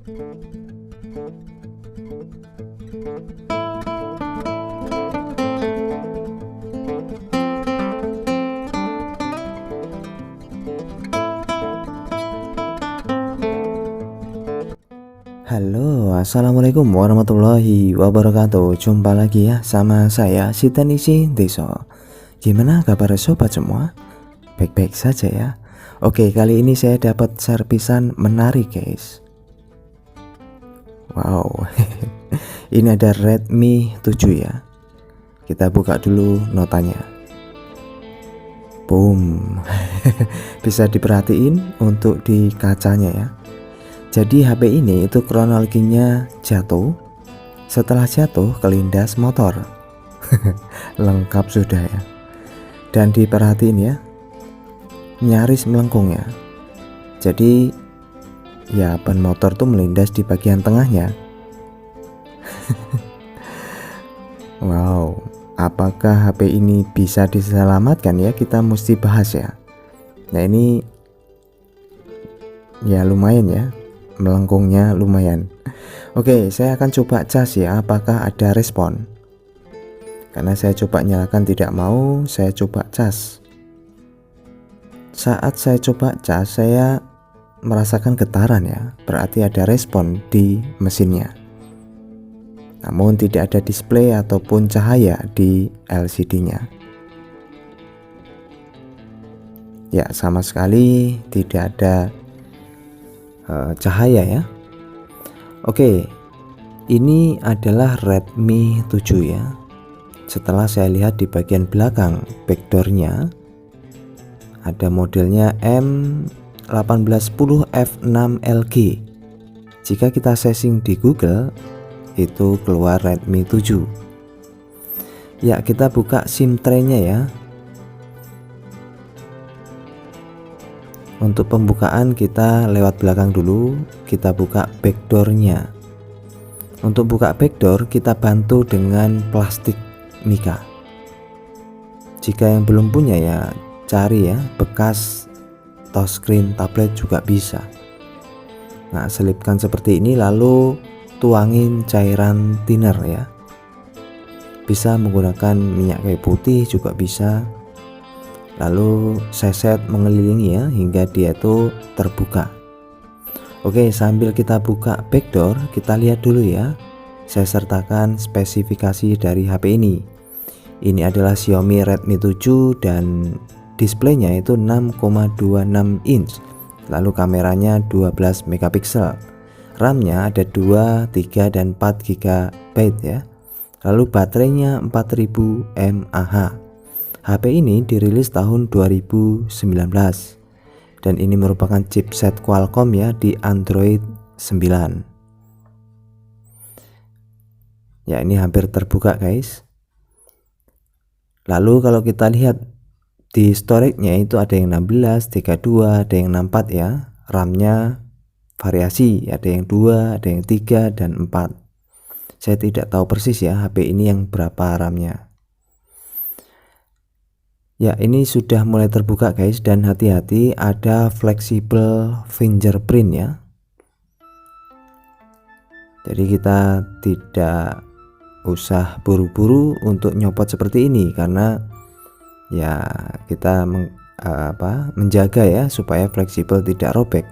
Halo, assalamualaikum warahmatullahi wabarakatuh. Jumpa lagi ya sama saya si Teknisi Deso. Gimana kabar sobat semua? Baik-baik saja ya. Oke, kali ini saya dapat servisan menarik guys. Wow. Ini ada Redmi 7 ya. Kita buka dulu notanya. Boom. Bisa diperhatiin untuk di kacanya ya. Jadi HP ini itu kronologinya jatuh. Setelah jatuh kelindas motor. Lengkap sudah ya. Dan diperhatiin ya, nyaris melengkung ya. Jadi ya ban motor tuh melindas di bagian tengahnya. Wow, apakah HP ini bisa diselamatkan ya? Kita mesti bahas ya. Nah ini ya lumayan ya, melengkungnya lumayan. Oke, saya akan coba cas ya, apakah ada respon. Karena saya coba nyalakan tidak mau, saya coba cas. Saat saya coba cas, saya merasakan getaran ya, berarti ada respon di mesinnya. Namun tidak ada display ataupun cahaya di LCD-nya. Ya, sama sekali tidak ada cahaya ya. Oke, ini adalah Redmi 7 ya. Setelah saya lihat di bagian belakang backdoornya, ada modelnya M1810F6LG. Jika kita searching di Google, itu keluar Redmi 7. Ya, kita buka SIM tray-nya ya. Untuk pembukaan kita lewat belakang dulu, kita buka backdoornya. Untuk buka backdoor kita bantu dengan plastik mika. Jika yang belum punya ya cari ya bekas touchscreen tablet juga bisa. Nah, selipkan seperti ini lalu tuangin cairan thinner ya. Bisa menggunakan minyak kayu putih juga bisa. Lalu seset mengelilingi ya hingga dia itu terbuka. Oke, sambil kita buka backdoor, kita lihat dulu ya. Saya sertakan spesifikasi dari HP ini. Ini adalah Xiaomi Redmi 7 dan displaynya itu 6,26 inch. Lalu kameranya 12 megapiksel. RAM-nya ada 2, 3 dan 4 GB ya. Lalu baterainya 4000 mAh. HP ini dirilis tahun 2019 dan ini merupakan chipset Qualcomm ya di Android 9. Ya, ini hampir terbuka guys. Lalu kalau kita lihat di storage-nya itu ada yang 16, 32, ada yang 64 ya. RAM-nya variasi, ada yang 2, ada yang 3 dan 4. Saya tidak tahu persis ya HP ini yang berapa RAM-nya. Ya, ini sudah mulai terbuka guys, dan hati-hati ada flexible fingerprint ya. Jadi kita tidak usah buru-buru untuk nyopot seperti ini karena ya kita menjaga ya supaya fleksibel tidak robek.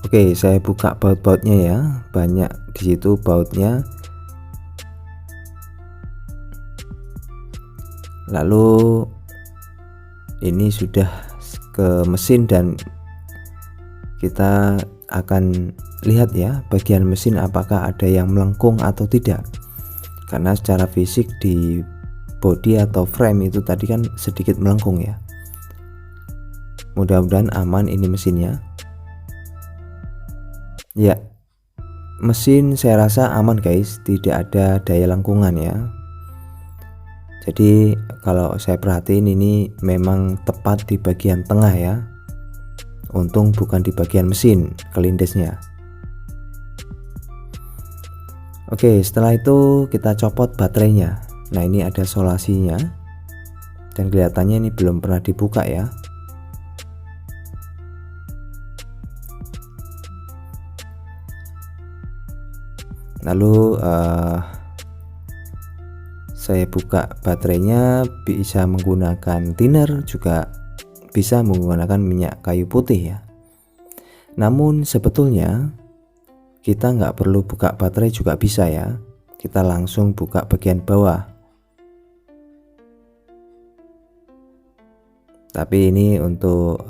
Oke, saya buka baut-bautnya ya, banyak di situ bautnya. Lalu ini sudah ke mesin dan kita akan lihat ya bagian mesin apakah ada yang melengkung atau tidak. Karena secara fisik di bodi atau frame itu tadi kan sedikit melengkung ya. Mudah-mudahan aman ini mesinnya. Ya, mesin saya rasa aman guys, tidak ada daya lengkungan ya. Jadi kalau saya perhatiin ini memang tepat di bagian tengah ya. Untung bukan di bagian mesin kelindesnya. Oke, setelah itu kita copot baterainya. Nah, ini ada solasinya dan kelihatannya ini belum pernah dibuka ya. Lalu saya buka baterainya, bisa menggunakan thinner, juga bisa menggunakan minyak kayu putih ya. Namun sebetulnya kita nggak perlu buka baterai juga bisa ya. Kita langsung buka bagian bawah. Tapi ini untuk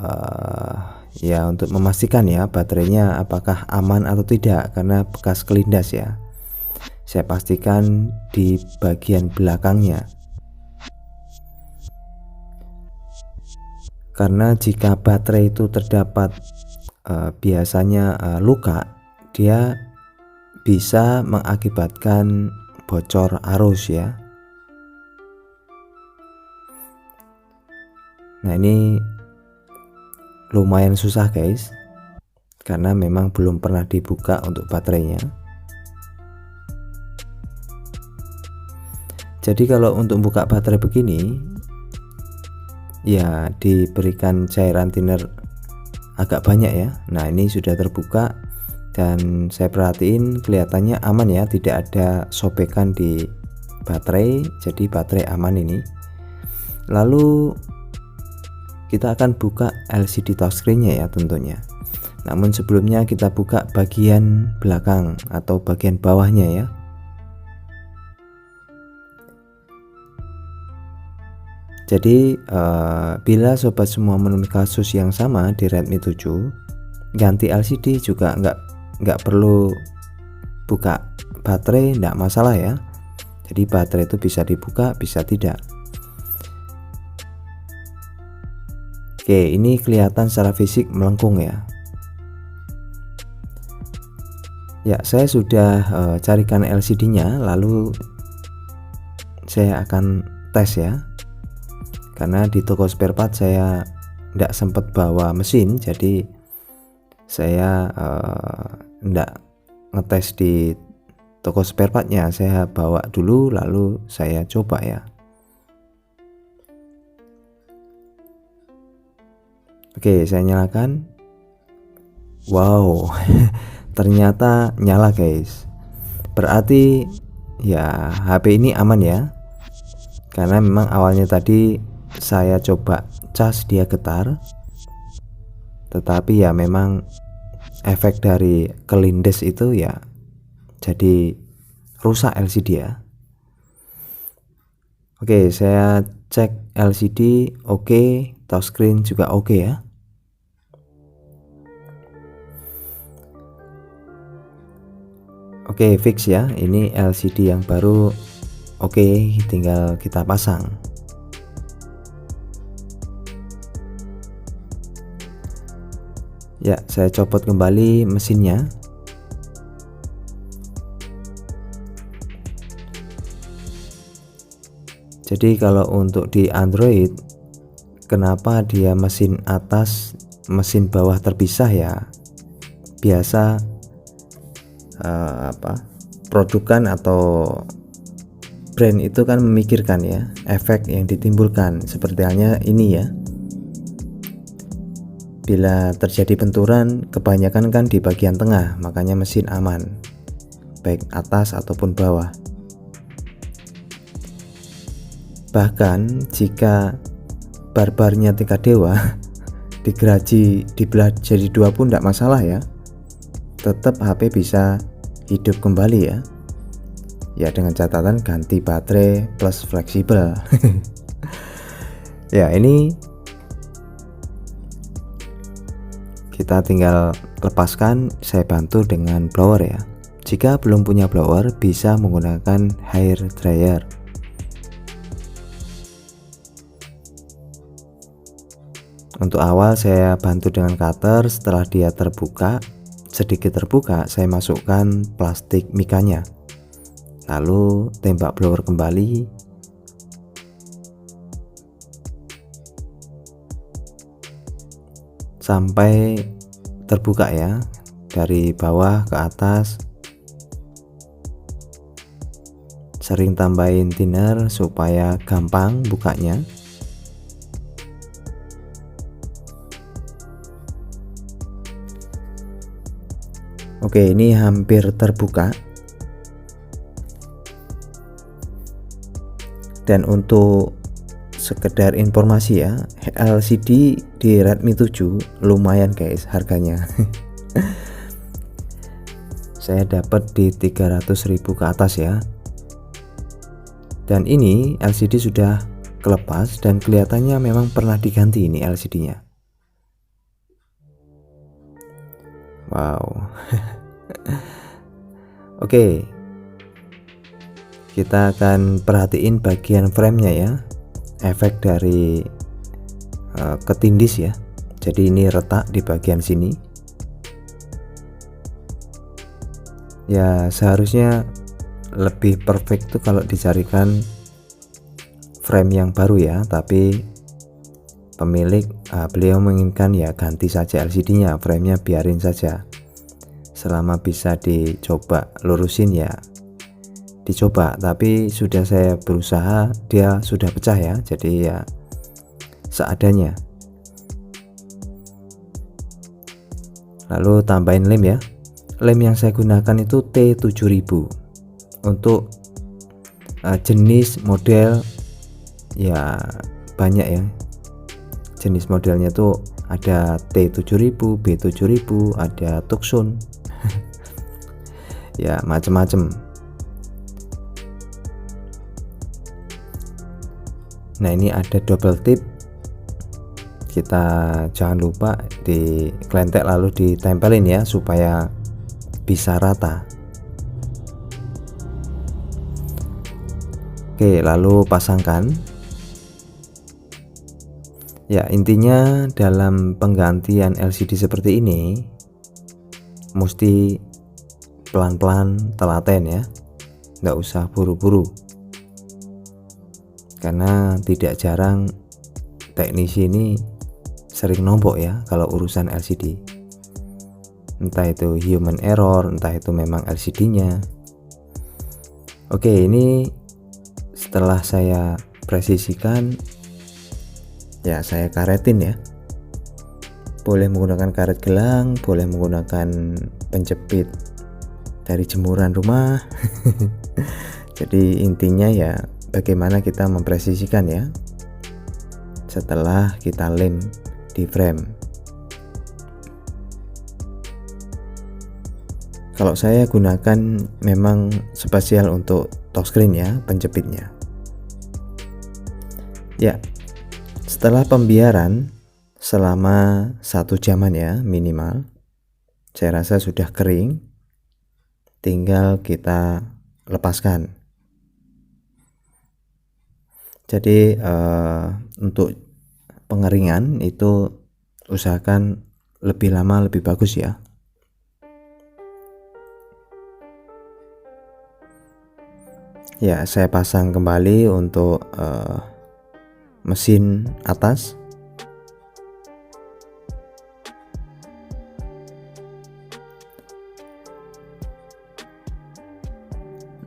ya untuk memastikan ya baterainya apakah aman atau tidak, karena bekas kelindas ya. Saya pastikan di bagian belakangnya. Karena jika baterai itu terdapat biasanya luka, dia bisa mengakibatkan bocor arus ya. Nah, ini lumayan susah guys, karena memang belum pernah dibuka untuk baterainya. Jadi kalau untuk buka baterai begini ya diberikan cairan thinner agak banyak ya. Nah, ini sudah terbuka dan saya perhatiin kelihatannya aman ya, tidak ada sobekan di baterai, jadi baterai aman ini. Lalu kita akan buka LCD touchscreen-nya ya tentunya. Namun sebelumnya kita buka bagian belakang atau bagian bawahnya ya. Jadi bila sobat semua menemui kasus yang sama di Redmi 7, ganti LCD juga nggak perlu buka baterai, nggak masalah ya. Jadi baterai itu bisa dibuka, bisa tidak. Oke, ini kelihatan secara fisik melengkung ya. Ya, saya sudah carikan LCD-nya, lalu saya akan tes ya. Karena di toko spare part saya tidak sempat bawa mesin, jadi saya tidak ngetes di toko spare partnya. Saya bawa dulu lalu saya coba ya. Oke, saya nyalakan. Wow, ternyata nyala guys. Berarti ya HP ini aman ya, karena memang awalnya tadi saya coba cas dia getar, tetapi ya memang efek dari kelindes itu ya jadi rusak LCD ya. Oke, saya cek LCD oke, touchscreen juga oke ya. Oke, fix ya, ini LCD yang baru. Oke, tinggal kita pasang. Ya, saya copot kembali mesinnya. Jadi kalau untuk di Android, kenapa dia mesin atas, mesin bawah terpisah ya? Biasa produkan atau brand itu kan memikirkan ya efek yang ditimbulkan, seperti halnya ini ya. Bila terjadi benturan, kebanyakan kan di bagian tengah, makanya mesin aman, baik atas ataupun bawah. Bahkan jika barbarnya tingkat dewa digeraji, dibelah jadi dua pun tidak masalah ya, tetap HP bisa hidup kembali ya. Ya dengan catatan ganti baterai plus fleksibel. Ya, ini kita tinggal lepaskan, saya bantu dengan blower ya. Jika belum punya blower, bisa menggunakan hair dryer. Untuk awal saya bantu dengan cutter. Setelah dia terbuka, sedikit terbuka, saya masukkan plastik mikanya, lalu tembak blower kembali. Sampai terbuka ya, dari bawah ke atas. Sering tambahin thinner supaya gampang bukanya. Oke, ini hampir terbuka. Dan untuk sekedar informasi ya, LCD di Redmi 7 lumayan guys harganya. Saya dapat di 300.000 ke atas ya. Dan ini LCD sudah kelepas dan kelihatannya memang pernah diganti ini LCD-nya. Wow. Oke. Kita akan perhatiin bagian framenya ya. Efek dari ketindis ya. Jadi ini retak di bagian sini. Ya seharusnya lebih perfect tuh kalau dicarikan frame yang baru ya, tapi pemilik beliau menginginkan ya ganti saja LCD-nya, framenya biarin saja. Selama bisa dicoba lurusin ya dicoba, tapi sudah saya berusaha, dia sudah pecah ya, jadi ya seadanya. Lalu tambahin lem ya. Lem yang saya gunakan itu T7000 untuk jenis model ya banyak ya. Jenis modelnya tuh ada T7000, B7000, ada Tucson. Ya macem-macem. Nah ini ada double tip, kita jangan lupa diklentek lalu ditempelin ya supaya bisa rata. Oke, lalu pasangkan. Ya intinya dalam penggantian LCD seperti ini mesti pelan-pelan, telaten ya, nggak usah buru-buru, karena tidak jarang teknisi ini sering nombok ya kalau urusan LCD, entah itu human error, entah itu memang LCD-nya. Oke, ini setelah saya presisikan ya, saya karetin ya. Boleh menggunakan karet gelang, boleh menggunakan penjepit dari jemuran rumah. Jadi intinya ya bagaimana kita mempresisikan ya setelah kita lem di frame. Kalau saya gunakan memang spesial untuk touchscreen ya, penjepitnya. Ya, setelah pembiaran selama 1 jaman ya minimal, saya rasa sudah kering, tinggal kita lepaskan. Jadi untuk pengeringan itu usahakan lebih lama lebih bagus ya. Ya, saya pasang kembali untuk mesin atas.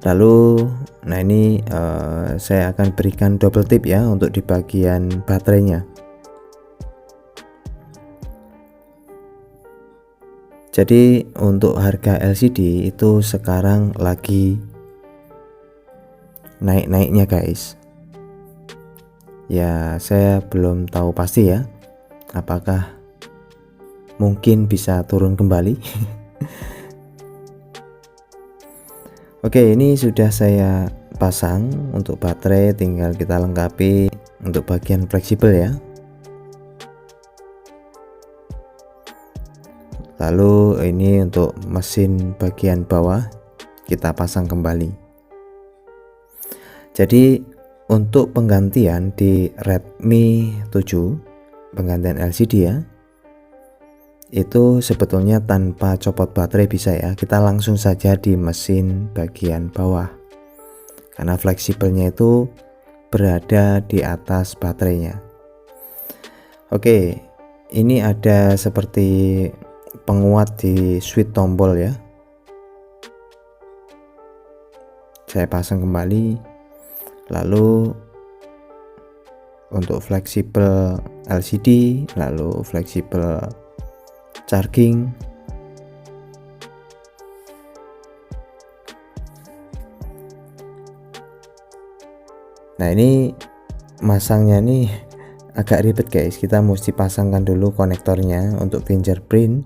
Lalu nah ini saya akan berikan double tip ya untuk di bagian baterainya. Jadi untuk harga LCD itu sekarang lagi naik-naiknya guys. Ya saya belum tahu pasti ya, apakah mungkin bisa turun kembali. Oke, ini sudah saya pasang untuk baterai, tinggal kita lengkapi untuk bagian fleksibel ya. Lalu ini untuk mesin bagian bawah kita pasang kembali. Jadi untuk penggantian di Redmi 7, penggantian LCD ya, itu sebetulnya tanpa copot baterai bisa ya, kita langsung saja di mesin bagian bawah karena fleksibelnya itu berada di atas baterainya. Oke, ini ada seperti penguat di switch tombol ya, saya pasang kembali. Lalu untuk fleksibel LCD, lalu fleksibel charging, Nah ini masangnya nih agak ribet guys, kita mesti pasangkan dulu konektornya untuk fingerprint,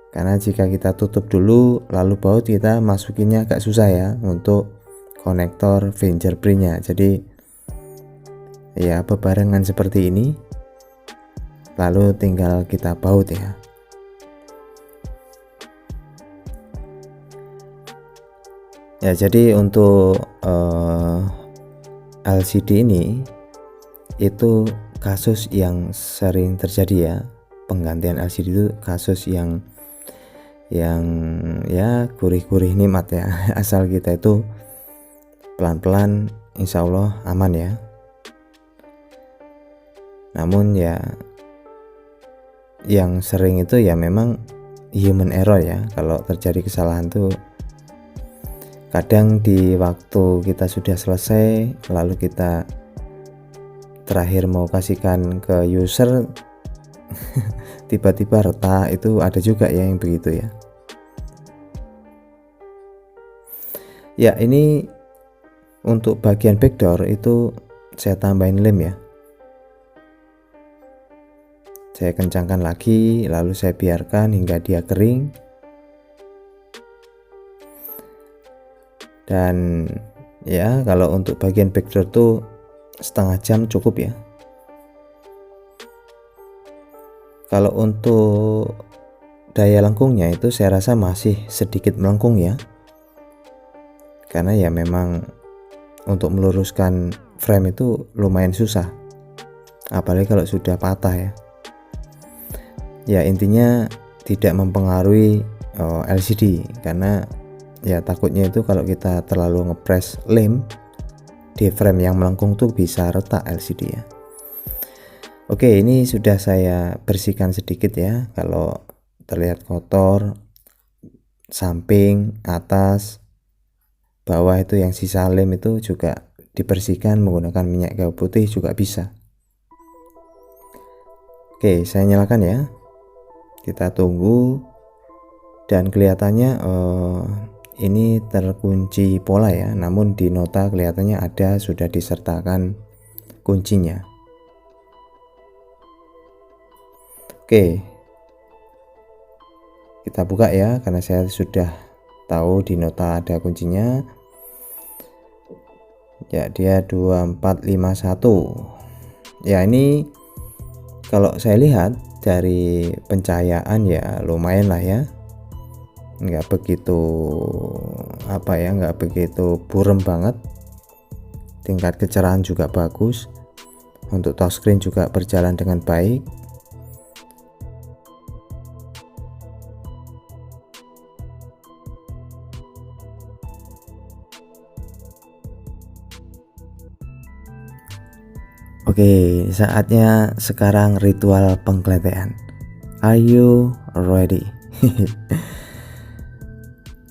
karena jika kita tutup dulu lalu baut kita masukinnya agak susah ya untuk konektor fingerprintnya. Jadi ya bebarengan seperti ini, lalu tinggal kita baut ya. Ya jadi untuk LCD ini itu kasus yang sering terjadi ya, penggantian LCD itu kasus yang ya gurih-gurih nikmat ya asal kita itu pelan-pelan insya Allah aman ya. Namun ya yang sering itu ya memang human error ya, kalau terjadi kesalahan tuh kadang di waktu kita sudah selesai lalu kita terakhir mau kasihkan ke user tiba-tiba retak, itu ada juga ya yang begitu ya. Ya ini untuk bagian backdoor itu saya tambahin lem ya, saya kencangkan lagi lalu saya biarkan hingga dia kering. Dan ya kalau untuk bagian backdoor tuh setengah jam cukup ya. Kalau untuk daya lengkungnya itu saya rasa masih sedikit melengkung ya, karena ya memang untuk meluruskan frame itu lumayan susah, apalagi kalau sudah patah ya. Ya intinya tidak mempengaruhi LCD, karena ya takutnya itu kalau kita terlalu ngepres lem di frame yang melengkung tuh bisa retak LCD ya. Oke, ini sudah saya bersihkan sedikit ya, kalau terlihat kotor samping, atas, bawah itu yang sisa lem itu juga dibersihkan menggunakan minyak kayu putih juga bisa. Oke, saya nyalakan ya, kita tunggu. Dan kelihatannya ini terkunci pola ya, namun di nota kelihatannya ada sudah disertakan kuncinya. Oke, kita buka ya, karena saya sudah tahu di nota ada kuncinya ya, dia 2451 ya. Ini kalau saya lihat dari pencahayaan ya lumayan lah ya, nggak begitu nggak begitu burem banget, tingkat kecerahan juga bagus, untuk touchscreen juga berjalan dengan baik. Oke, saatnya sekarang ritual penggeletean. Are you ready?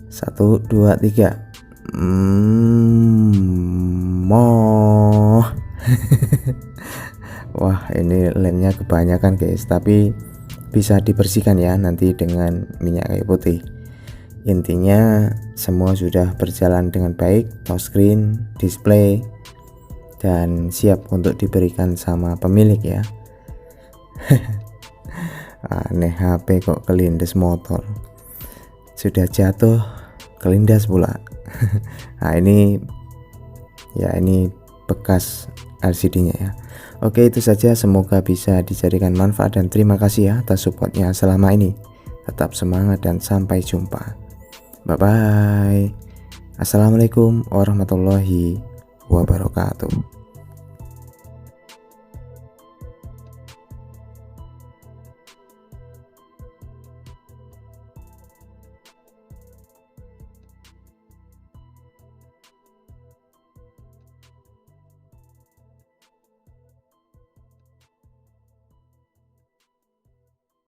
1, 2, 3. Moh. Wah, ini lemnya kebanyakan guys, tapi bisa dibersihkan ya nanti dengan minyak kayu putih. Intinya semua sudah berjalan dengan baik, touchscreen, display, dan siap untuk diberikan sama pemilik ya. Aneh, HP kok kelindes motor, sudah jatuh kelindas pula. Nah ini ya, ini bekas LCD nya ya. Oke, itu saja, semoga bisa dijadikan manfaat dan terima kasih ya atas supportnya selama ini. Tetap semangat dan sampai jumpa. Bye bye. Assalamualaikum warahmatullahi wabarakatuh.